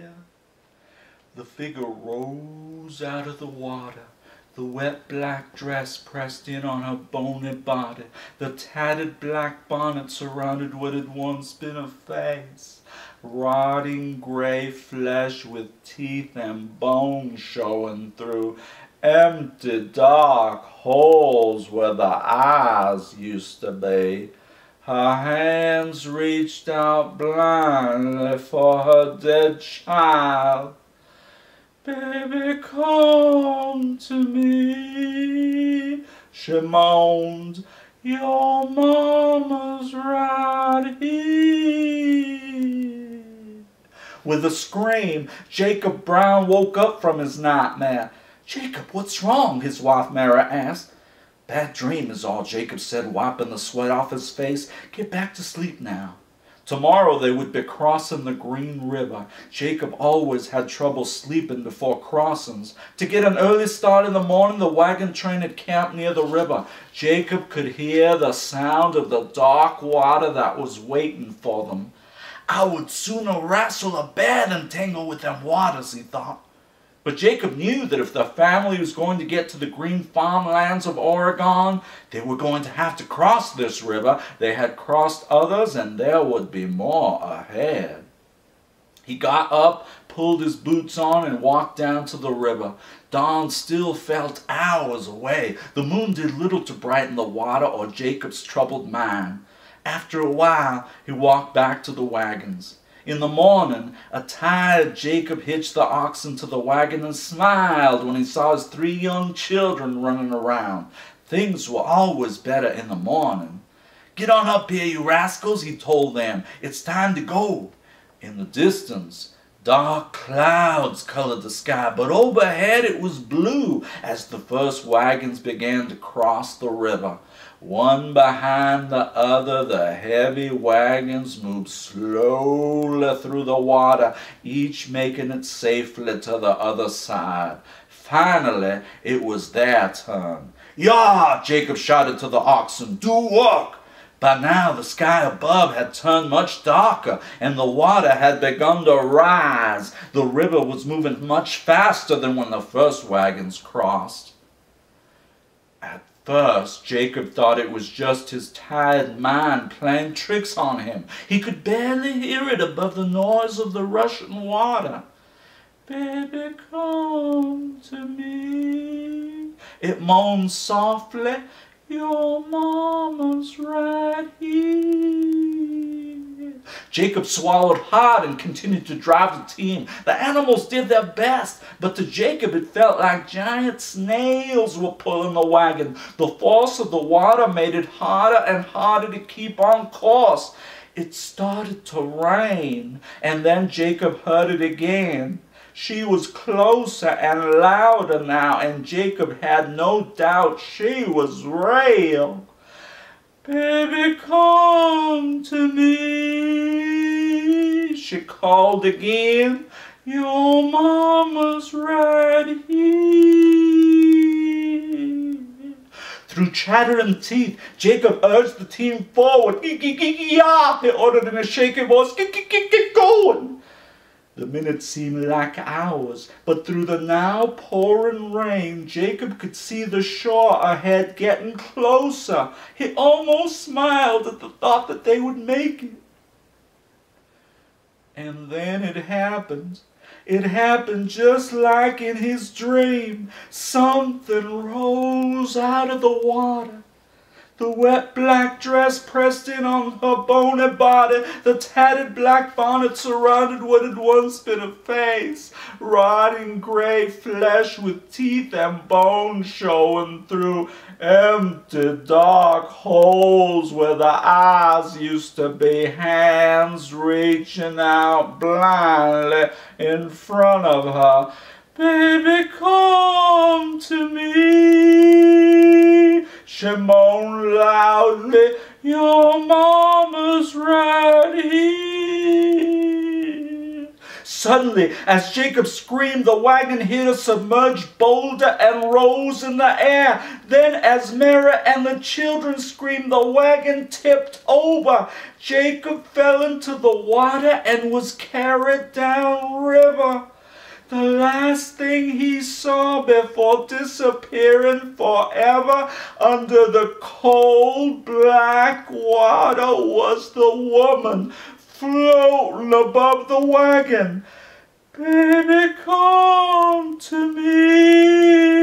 here. The figure rose out of the water, the wet black dress pressed in on her bony body, the tattered black bonnet surrounded what had once been a face, rotting gray flesh with teeth and bones showing through, empty dark holes where the eyes used to be. Her hands reached out blindly for her dead child. "Baby, come to me," she moaned. "Your mama's right here." With a scream, Jacob Brown woke up from his nightmare. "Jacob, what's wrong?" his wife Mary asked. "Bad dream is all," Jacob said, wiping the sweat off his face. "Get back to sleep now." Tomorrow they would be crossing the Green River. Jacob always had trouble sleeping before crossings. To get an early start in the morning, the wagon train had camped near the river. Jacob could hear the sound of the dark water that was waiting for them. "I would sooner wrestle a bear than tangle with them waters," he thought. But Jacob knew that if the family was going to get to the green farmlands of Oregon, they were going to have to cross this river. They had crossed others, and there would be more ahead. He got up, pulled his boots on, and walked down to the river. Dawn still felt hours away. The moon did little to brighten the water or Jacob's troubled mind. After a while, he walked back to the wagons. In the morning, a tired Jacob hitched the oxen to the wagon and smiled when he saw his 3 young children running around. Things were always better in the morning. "Get on up here, you rascals," he told them. "It's time to go." In the distance, dark clouds colored the sky, but overhead it was blue as the first wagons began to cross the river. One behind the other, the heavy wagons moved slowly through the water, each making it safely to the other side. Finally, it was their turn. "Yah!" Jacob shouted to the oxen. "Do work!" By now the sky above had turned much darker, and the water had begun to rise. The river was moving much faster than when the first wagons crossed. At first, Jacob thought it was just his tired mind playing tricks on him. He could barely hear it above the noise of the rushing water. "Baby, come to me," it moaned softly. "Your mama's right here." Jacob swallowed hard and continued to drive the team. The animals did their best, but to Jacob it felt like giant snails were pulling the wagon. The force of the water made it harder and harder to keep on course. It started to rain, and then Jacob heard it again. She was closer and louder now, and Jacob had no doubt she was real. "Baby, come to me," she called again. "Your mama's right here." Through chattering teeth, Jacob urged the team forward. "Yah!" he ordered in a shaky voice. Get going!" The minutes seemed like hours, but through the now pouring rain, Jacob could see the shore ahead getting closer. He almost smiled at the thought that they would make it. And then it happened. It happened just like in his dream. Something rose out of the water. The wet black dress pressed in on her bony body, the tattered black bonnet surrounded what had once been a face, rotting gray flesh with teeth and bones showing through, empty dark holes where the eyes used to be, hands reaching out blindly in front of her. "Baby, come to me," she moaned loudly. "Your mama's right here." Suddenly, as Jacob screamed, the wagon hit a submerged boulder and rose in the air. Then, as Mary and the children screamed, the wagon tipped over. Jacob fell into the water and was carried downriver. last thing he saw before disappearing forever under the cold black water was the woman floating above the wagon. Baby, come to me.